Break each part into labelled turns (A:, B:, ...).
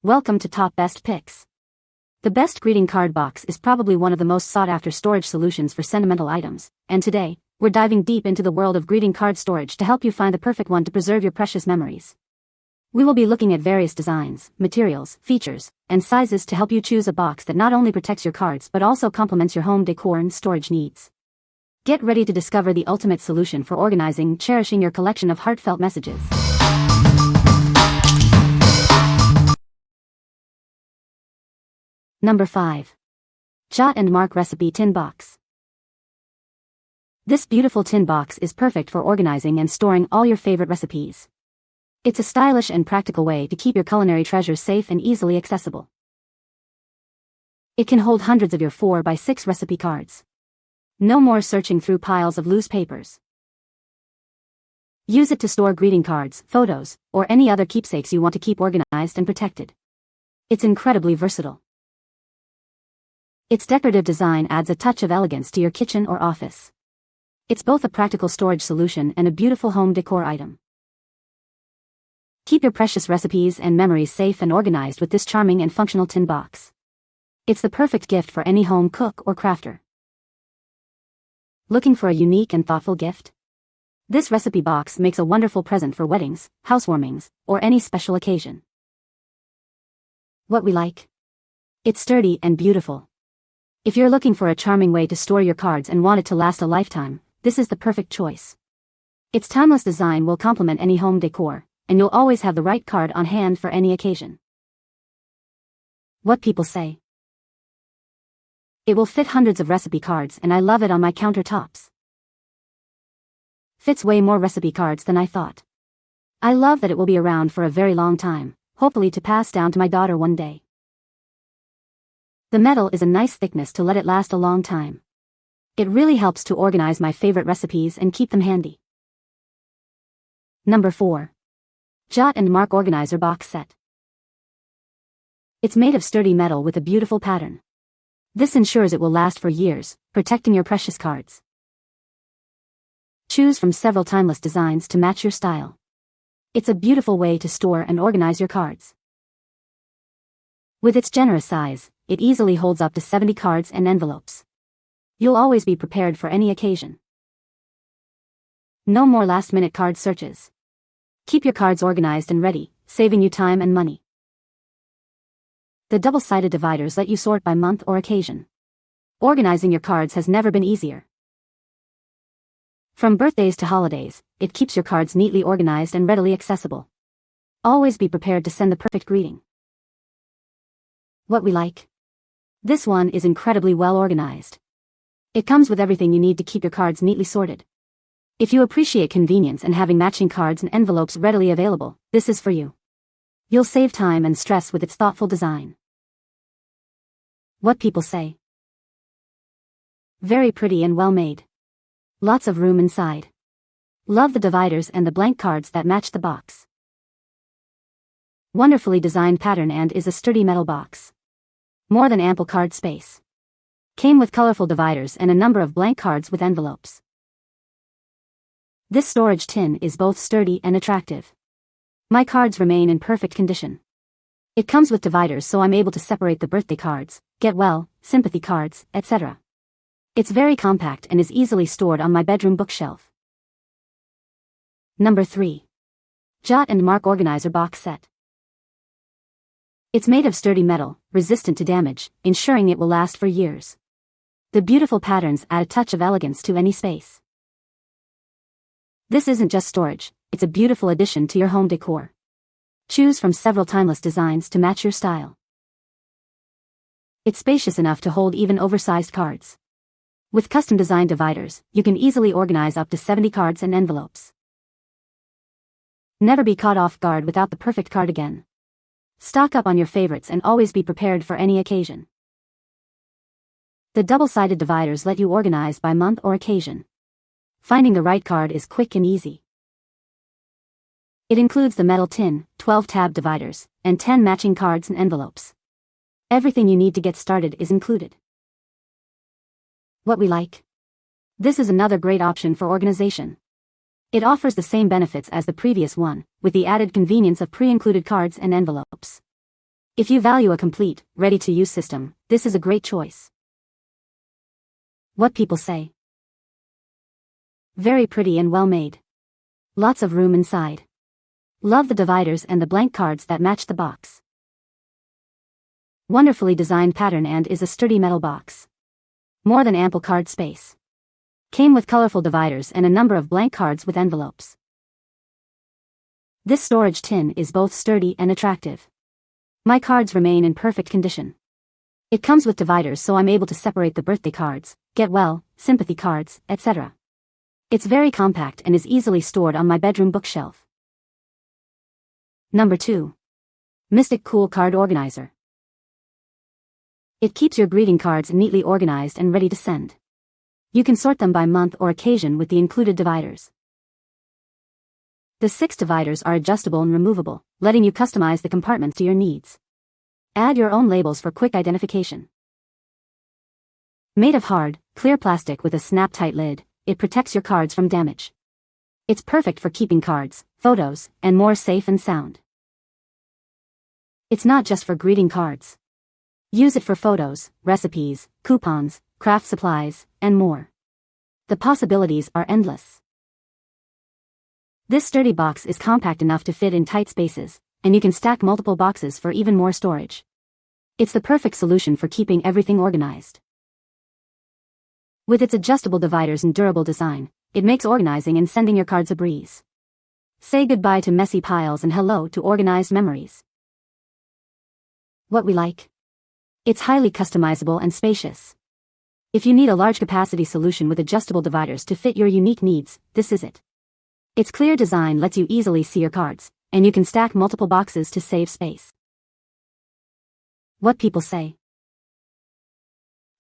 A: Welcome to Top Best Picks. The best greeting card box is probably one of the most sought-after storage solutions for sentimental items, and today, we're diving deep into the world of greeting card storage to help you find the perfect one to preserve your precious memories. We will be looking at various designs, materials, features, and sizes to help you choose a box that not only protects your cards but also complements your home decor and storage needs. Get ready to discover the ultimate solution for organizing, cherishing your collection of heartfelt messages. Number 5. Jot and Mark Recipe Tin Box. This beautiful tin box is perfect for organizing and storing all your favorite recipes. It's a stylish and practical way to keep your culinary treasures safe and easily accessible. It can hold hundreds of your 4x6 recipe cards. No more searching through piles of loose papers. Use it to store greeting cards, photos, or any other keepsakes you want to keep organized and protected. It's incredibly versatile. Its decorative design adds a touch of elegance to your kitchen or office. It's both a practical storage solution and a beautiful home decor item. Keep your precious recipes and memories safe and organized with this charming and functional tin box. It's the perfect gift for any home cook or crafter. Looking for a unique and thoughtful gift? This recipe box makes a wonderful present for weddings, housewarmings, or any special occasion. What we like? It's sturdy and beautiful. If you're looking for a charming way to store your cards and want it to last a lifetime, this is the perfect choice. Its timeless design will complement any home decor, and you'll always have the right card on hand for any occasion. What people say? It will fit hundreds of recipe cards and I love it on my countertops. Fits way more recipe cards than I thought. I love that it will be around for a very long time, hopefully to pass down to my daughter one day. The metal is a nice thickness to let it last a long time. It really helps to organize my favorite recipes and keep them handy. Number 4. Jot and Mark Organizer Box Set. It's made of sturdy metal with a beautiful pattern. This ensures it will last for years, protecting your precious cards. Choose from several timeless designs to match your style. It's a beautiful way to store and organize your cards. With its generous size, it easily holds up to 70 cards and envelopes. You'll always be prepared for any occasion. No more last-minute card searches. Keep your cards organized and ready, saving you time and money. The double-sided dividers let you sort by month or occasion. Organizing your cards has never been easier. From birthdays to holidays, it keeps your cards neatly organized and readily accessible. Always be prepared to send the perfect greeting. What we like? This one is incredibly well organized. It comes with everything you need to keep your cards neatly sorted. If you appreciate convenience and having matching cards and envelopes readily available, this is for you. You'll save time and stress with its thoughtful design. What people say? Very pretty and well made. Lots of room inside. Love the dividers and the blank cards that match the box. Wonderfully designed pattern and is a sturdy metal box. More than ample card space. Came with colorful dividers and a number of blank cards with envelopes. This storage tin is both sturdy and attractive. My cards remain in perfect condition. It comes with dividers so I'm able to separate the birthday cards, get well, sympathy cards, etc. It's very compact and is easily stored on my bedroom bookshelf. Number 3. Jot and Mark Organizer Box Set. It's made of sturdy metal, resistant to damage, ensuring it will last for years. The beautiful patterns add a touch of elegance to any space. This isn't just storage, it's a beautiful addition to your home decor. Choose from several timeless designs to match your style. It's spacious enough to hold even oversized cards. With custom-designed dividers, you can easily organize up to 70 cards and envelopes. Never be caught off guard without the perfect card again. Stock up on your favorites and always be prepared for any occasion. The double-sided dividers let you organize by month or occasion. Finding the right card is quick and easy. It includes the metal tin, 12-tab dividers, and 10 matching cards and envelopes. Everything you need to get started is included. What we like? This is another great option for organization. It offers the same benefits as the previous one, with the added convenience of pre-included cards and envelopes. If you value a complete, ready-to-use system, this is a great choice. What people say. Very pretty and well-made. Lots of room inside. Love the dividers and the blank cards that match the box. Wonderfully designed pattern and is a sturdy metal box. More than ample card space. Came with colorful dividers and a number of blank cards with envelopes. This storage tin is both sturdy and attractive. My cards remain in perfect condition. It comes with dividers so I'm able to separate the birthday cards, get well, sympathy cards, etc. It's very compact and is easily stored on my bedroom bookshelf. Number 2. MISTIC Cool Card Organizer. It keeps your greeting cards neatly organized and ready to send. You can sort them by month or occasion with the included dividers. The 6 dividers are adjustable and removable, letting you customize the compartments to your needs. Add your own labels for quick identification. Made of hard, clear plastic with a snap-tight lid, it protects your cards from damage. It's perfect for keeping cards, photos, and more safe and sound. It's not just for greeting cards. Use it for photos, recipes, coupons, craft supplies, and more. The possibilities are endless. This sturdy box is compact enough to fit in tight spaces, and you can stack multiple boxes for even more storage. It's the perfect solution for keeping everything organized. With its adjustable dividers and durable design, it makes organizing and sending your cards a breeze. Say goodbye to messy piles and hello to organized memories. What we like. It's highly customizable and spacious. If you need a large capacity solution with adjustable dividers to fit your unique needs, this is it. Its clear design lets you easily see your cards, and you can stack multiple boxes to save space. What people say.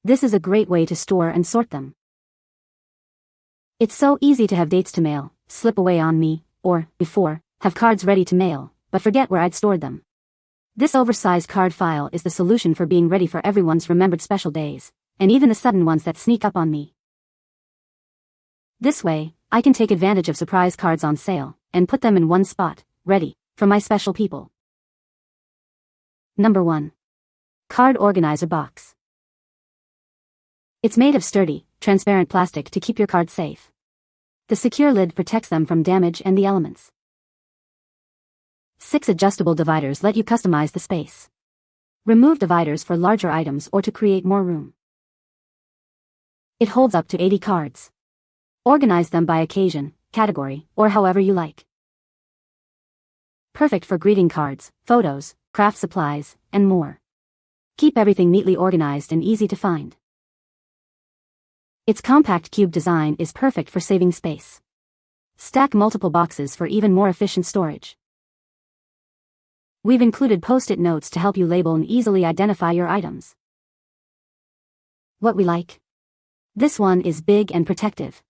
A: This is a great way to store and sort them. It's so easy to have dates to mail, slip away on me, or, before, have cards ready to mail, but forget where I'd stored them. This oversized card file is the solution for being ready for everyone's remembered special days, and even the sudden ones that sneak up on me. This way, I can take advantage of surprise cards on sale, and put them in one spot, ready, for my special people. Number 1. Card Organizer Box. It's made of sturdy, transparent plastic to keep your cards safe. The secure lid protects them from damage and the elements. 6 adjustable dividers let you customize the space. Remove dividers for larger items or to create more room. It holds up to 80 cards. Organize them by occasion, category, or however you like. Perfect for greeting cards, photos, craft supplies, and more. Keep everything neatly organized and easy to find. Its compact cube design is perfect for saving space. Stack multiple boxes for even more efficient storage. We've included post-it notes to help you label and easily identify your items. What we like. This one is big and protective.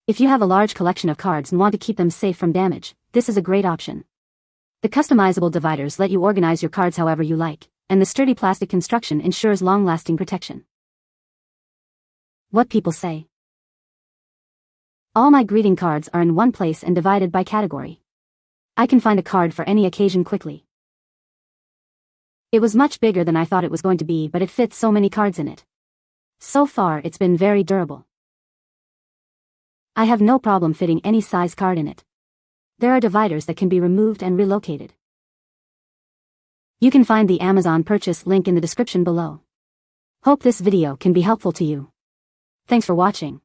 A: If you have a large collection of cards and want to keep them safe from damage, this is a great option. The customizable dividers let you organize your cards however you like, and the sturdy plastic construction ensures long-lasting protection. What people say. All my greeting cards are in one place and divided by category. I can find a card for any occasion quickly. It was much bigger than I thought it was going to be, but it fits so many cards in it. So far, it's been very durable. I have no problem fitting any size card in it. There are dividers that can be removed and relocated. You can find the Amazon purchase link in the description below. Hope this video can be helpful to you. Thanks for watching.